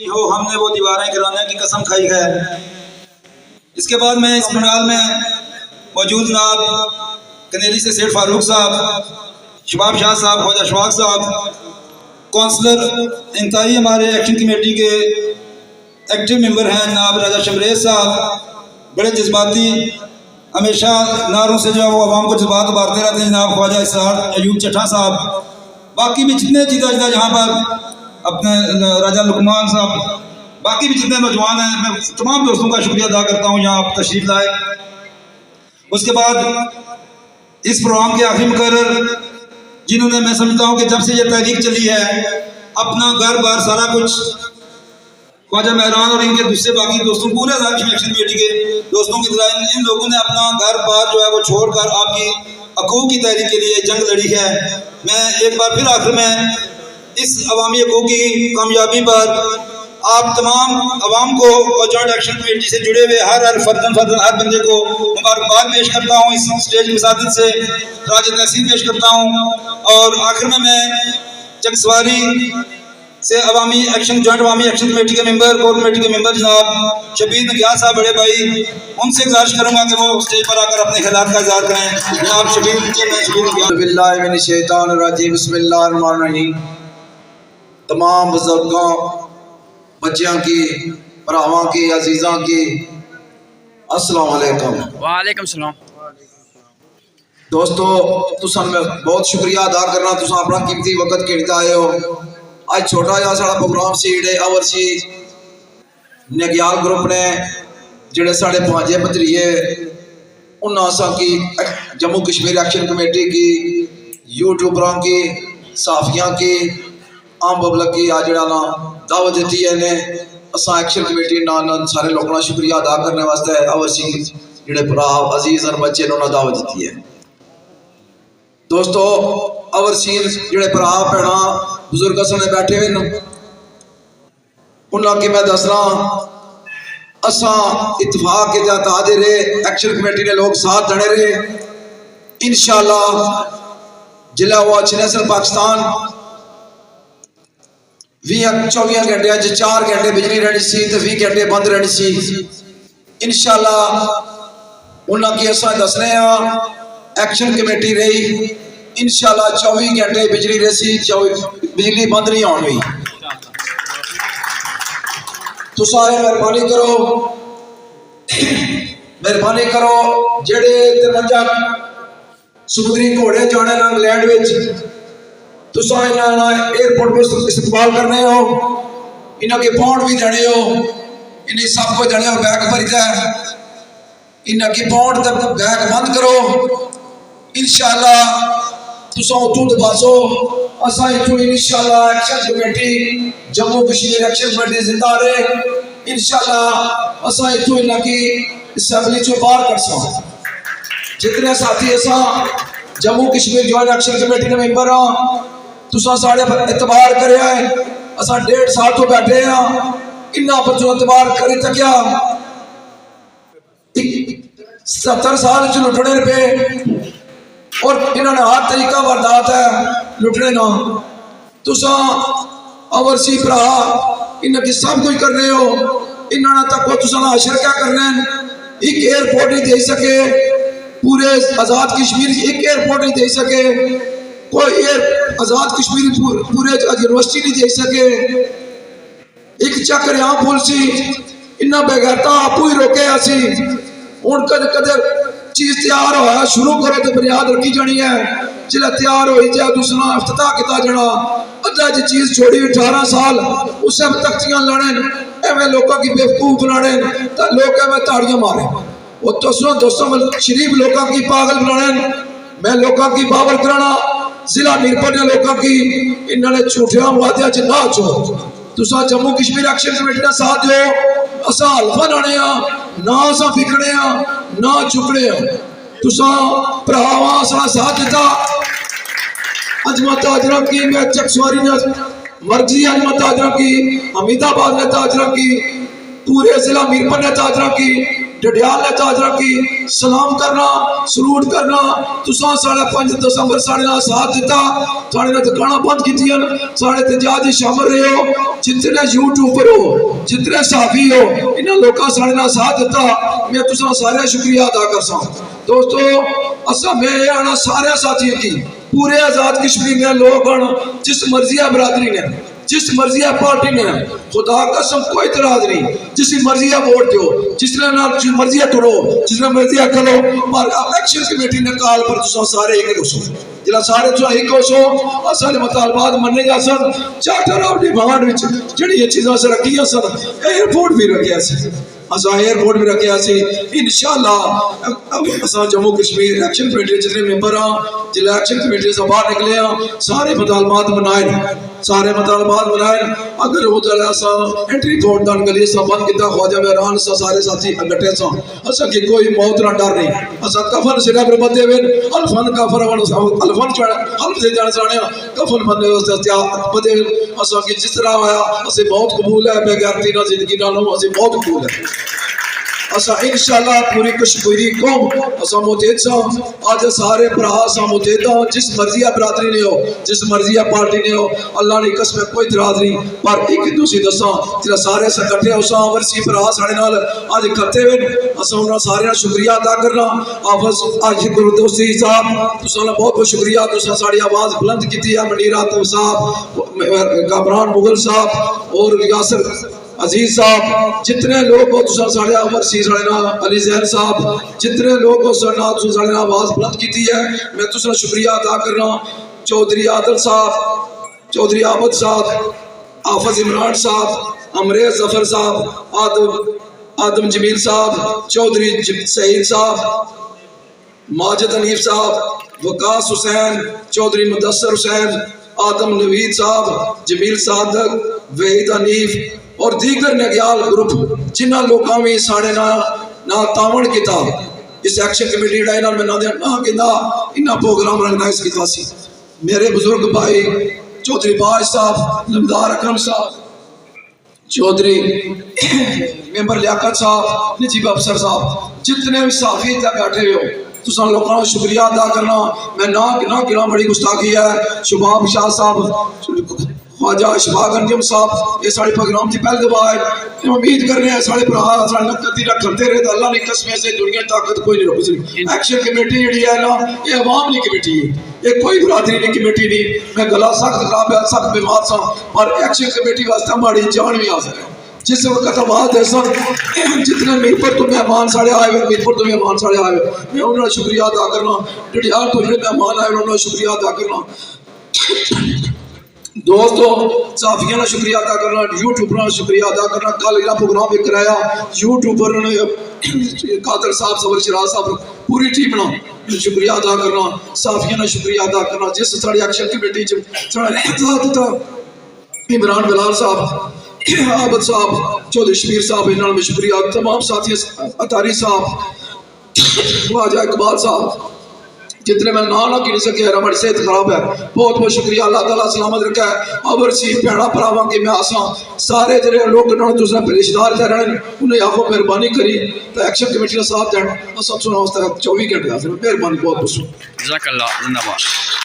ہو ہم نے وہ دیواریں گرانے کی قسم کھائی ہے۔ اس کے بعد میں اس پنڈال میں موجود جناب کنیری سے سیٹھ فاروق صاحب، شباب شاہ صاحب، خواجہ اشفاق صاحب، کونسلر انتہائی ہمارے ایکشن کمیٹی کے ایکٹیو ممبر ہیں جناب راجہ شمریز صاحب، بڑے جذباتی، ہمیشہ نعروں سے جو وہ عوام کو جذبات ابھارتے رہتے ہیں، جناب خواجہ اسحاق ایوب چٹھا صاحب، باقی بھی جتنے جدہ جہاں پر اپنے راجہ لقمان صاحب، باقی بھی جتنے نوجوان ہیں، میں تمام دوستوں کا شکریہ ادا کرتا ہوں یہاں آپ تشریف لائے۔ اس کے بعد اس پروگرام کے آخری مقرر جنہوں نے، میں سمجھتا ہوں کہ جب سے یہ تحریک چلی ہے اپنا گھر بار سارا کچھ خواجہ مہران اور ان کے دوسرے باقی دوستوں، پورے ایکشن کمیٹی کے دوستوں کی طرح ان لوگوں نے اپنا گھر بار جو ہے وہ چھوڑ کر آپ کی حقوق کی تحریک کے لیے جنگ لڑی ہے۔ میں ایک بار پھر آخر میں اس عوامی حقوق کی کامیابی پر آپ تمام عوام کو اور جوائنٹ ایکشن کمیٹی سے جڑے ہوئے ہر ہر بندے کو مبارکباد پیش کرتا ہوں، اس اسٹیج کی وسادت سے خراج تحسین پیش کرتا ہوں۔ اور آخر میں چک سواری سے جوائنٹ عوامی ایکشن کمیٹی کے ممبر، کور کمیٹی کے ممبر جناب شبیر نگیاس صاحب بڑے بھائی، ان سے گزارش کروں گا کہ وہ اسٹیج پر آ کر اپنے خیالات کا اظہار کریں۔ جناب شبیر نگیاس۔ باللہ من الشیطان الرجیم، بسم اللہ الرحمن الرحیم۔ تمام بزرگوں، بچیاں کی، بھراواں کی، عزیزاں کی السلام علیکم۔ وعلیکم السلام۔ دوستو تساں میں بہت شکریہ ادا کرنا، تساں اپنا قیمتی وقت کھڑتا آئے ہو۔ آج چھوٹا جہا ساڑا پروگرام سی جڑے اوورسی نگیال گروپ نے جڑے ساڑے پانچے بھتریے انہاں سا کی جموں کشمیر ایکشن کمیٹی کی، یوٹیوبراں کی، صحافیاں کی، عام پبلک کی آج جڑا نا دعوت دیتی ہے نے اساں ایکشن کمیٹی نال سارے لوگوں کا شکریہ ادا کرنے واسطے اوورسی جڑے بھرا عزیز اور بچے نے انہاں دعوت دیتی ہے۔ دوستو اوورسیز جڑے بھرا بھیڑاں بزرگ سنے بیٹھے ہوئے انہاں کی میں دس رہا اساں اتفاق کے تحت آدھے رہے، ایکشن کمیٹی نے لوگ ساتھ دھڑے رہے، انشاءاللہ جلہ ہوا چنیسل پاکستان 24 گھنٹے 4 گھنٹے بجلی رہنی سی تو 20 گھنٹے بند رہنی سی۔ انشاءاللہ انہاں کی اساں دسنے ہیں ایکشن کمیٹی رہی، انشاءاللہ 24 گھنٹے بجلی رہی سی، بجلی بند نہیں آن ہوئی۔ تو سارے مہربانی کرو جڑے 53 سمندری گھوڑے جانے نا انگلینڈ وچ تو سارے ایئرپورٹ پہ استقبال کرنے ہو، انہوں کے پاؤنڈ بھی دینے ہو، انہیں سب کو دینے ہو، بیگ بھرتا ہے، انہوں کی پاؤنڈ تک بیگ بند کرو، انشاءاللہ تو ساں تو دباسو اساں اتو انشاءاللہ action committee Jammu Kashmir action committee زندہ رہے، انشاءاللہ اساں اتو انہوں کی اسمبلی چو باہر کر سو۔ جتنے ساتھی اساں Jammu Kashmir joint action committee نے ممبر ہاں تو ساں ساڑے پر اعتبار کرے آئے، اساں 1.5 سال تو بیٹھے ہیں، انہاں پر جو اعتبار کرے تکیا 70 سال جو لٹنے پہ اور انہوں نے ہاتھ طریقہ واردات ہے لٹنے نا تو ساں اوورسی پرہا انہوں کی سب کوئی کرنے ہو، انہوں نے تک وہ تو ساں حشر کیا کرنے ایک ایئرپورٹ نہیں دے سکے، پورے آزاد کشمیر ایک ایئرپورٹ نہیں دے سکے، کوئی آزاد کشمیر پورے یونیورسٹی نہیں دے سکے، ایک چکر یہاں پھول سی انہاں بغیرتا آپ ہی روکے ایسی ان قدر چیز تیار ہوا شروع کرو تو بنیاد رکھی جانی ہے، چلے تیار ہوئی جائے دوسرا افتتاح کتا جنا ادھا جی چیز چھوڑی 18 سال اس سے تختیاں لڑیں ایویں لوگوں کی بیوقوف بنانے لوگ ایویں تاڑیاں مارے، وہ دوستوں میں شریف لوگوں کی پاگل بنانے میں لوگوں کی باور کرانا ضلع میرپور نے لوگوں کی انہوں نے جھوٹیاں وعدیاں چ نہ چھو تو سا جموں کشمیر ایکشن کمیٹی نے ساتھ دیو، اساں حلفہ لانے ہاں نہ اساں فکرنے ہاں نہ چکنے ہاں تو سا پرہاواں اساں ساتھ دیتا اجمہ تاجرہ کی میں چک سواری نے مرضی اجمہ تاجرہ کی حمید آباد نے تاجرہ کی پورے ضلع میرپور نے تاجرہ کی ڈڈیال نے تاجرہ کی سلام کرنا سلوٹ کرنا تساں ساڑھے 5 دسمبر ساڑھے نال ساتھ دیتا ساڑھے نے دکانہ بند کی دیا ساڑھے تجاجی شامل رہے ہو جتنے یوٹیوبر ہو جتنے صحافی ہو انہاں لوکاں ساڑھے نال ساتھ دیتا میں تساں سارے شکریہ ادا کرساں دوستو اساں میں آنا سارے ساتھیوں کی پورے آزاد کشمیر میں لوگ جس مرضیہ برادری نے جس مرضیہ پارٹی نے خدا قسم کوئی اعتراض نہیں جس مرضیہ ووٹ دیو جس نے مرضیہ کرو جس نے مرضیہ کرو پر الیکشن کمیٹی نے کال پر تساں سارے ایک ہو سو جلا سارے تساں ایک ہو سو اصل مطالبات مننے جا سن چارٹر آف ڈیمانڈ وچ جڑی یہ چیزاں سے رکھیاں سن ایئرپورٹ بھی رکھیا سی اساں ایئرپورٹ بھی رکھیا سی انشاءاللہ اساں جموں کشمیر الیکشن کمیٹی جتنے ممبر ہاں جلا الیکشن کمیٹی سے باہر نکلے ہاں سارے مطالبات منائے سارے مطالبات بنائے اگر وہ دل اساں انٹری کوڈ دان گلی سا بند کیتا خواجہ مہران سا سارے ساتھی اگٹے سا اساں کی کوئی موت نہ ڈر نہیں اساں کفن سڑا پر بندے وین الفن کفر الفن چڑھ الف دے جان سانے کفن بندے واسطے بندے اساں کی جس طرح ہویا اسے موت قبول ہے بے غیرتی نہ زندگی نہ لو اسے موت قبول ہے اسا انشاءاللہ پوری کشمیری قوم اسا متحد سا آج سارے برا سا متحد ہوں جس مرضیہ برادری نے ہو جس مرضیہ پارٹی نے ہو اللہ نے قسم کوئی اعتراض نہیں پر ایک دوسری دساں جڑا سارے اکٹھے ہو سا ورسی برا ساڑے نال اج کتے وین اسا انہاں سارے شکریہ ادا کرنا آفس اج دوستی صاحب تساں بہت بہت شکریہ تساں ساڑی آواز بلند کیتی ہے منیر عاطف صاحب کامران مغل صاحب اور یاسر عزیز صاحب جتنے لوگ ہو تساں ساڑے عمر سی ساڑے نا علی زہر صاحب جتنے لوگ ہو ساڑے نا آواز بلند کیتی ہے میں تساں شکریہ ادا کرنا چودھری عادل صاحب چودھری عابد صاحب حافظ عمران صاحب امریز ظفر صاحب آدم جمیل صاحب چودھری سعید صاحب ماجد حنیف صاحب وقاص حسین چودھری مدثر حسین آدم نوید صاحب جمیل صادق وحید حنیف اور دیگر نگیال گروپ جنہ لوگاں میں ساڑے نا تاون کتاب اس ایکشن کمیٹی ڈائنہ میں نہ کہنا انہا پروگرام رنگنائز کی تاسی میرے بزرگ بھائی چودھری باج صاحب نمدار اکرم صاحب چودھری ممبر لیاقت صاحب نجیب افسر صاحب جتنے بھی صحافی تک بیٹھے ہو تساں لوگوں کا شکریہ ادا کرنا میں نہ گنا بڑی گستاخی ہے شباب شاہ صاحب خواجہ اشفاق انجم صاحب یہ سارے پروگرام کی پہل دفعہ ہے ہم امید کر رہے ہیں سارے برا سارے نقدی نہ کرتے رہے تو اللہ نے قسمیں سے دنیا طاقت کوئی نہیں روک سکتی ایکشن کمیٹی جڑی ہے نا یہ عوام کی کمیٹی ہے یہ کوئی برادری کی کمیٹی نہیں میں گلا سخت خراب ہے سخت بیمار سا اور ایکشن کمیٹی واسطے ہماری جان بھی حاضر ہے جس وقت آواز دے سن جتنے میرپور تو مہمان ساڑے آئے ہوئے میرپور تو مہمان ساڑے آئے ہوئے میں انہوں نے شکریہ ادا کرنا ڈڈیال تو جڑے مہمان آئے انہوں نے شکریہ ادا کرنا دوستو صحافیوں نے شکریہ ادا کرنا یوٹیوبروں نے شکریہ ادا کرنا کل یہ پروگرام بھی کرایا یوٹیوبر نے قادر صاحب صبر شراز صاحب پوری ٹیم نے شکریہ ادا کرنا صحافیوں نے شکریہ ادا کرنا جس ساڑی ایکشن کمیٹی ساڑا احتجاج تھا عمران بلال صاحب عابد صاحب چودھری شبیر صاحب انہوں نے شکریہ تمام ساتھی اتاری صاحب خواجہ اقبال صاحب جتنے میں نہ کی نہیں سکے ہماری صحت خراب ہے بہت بہت شکریہ اللہ تعالیٰ سلامت رکھا ہے اور سی پیڑا پراواں کے میں آساں سارے جڑے لوگ انہوں نے دوسرے رشتہ دار تے رہن انہیں آخو مہربانی کری تو ایکشن کمیٹی نے ساتھ دین سب سنا واسطے 24 گھنٹے حاضر مہربانی بہت بہت جزاک اللہ زندہ باد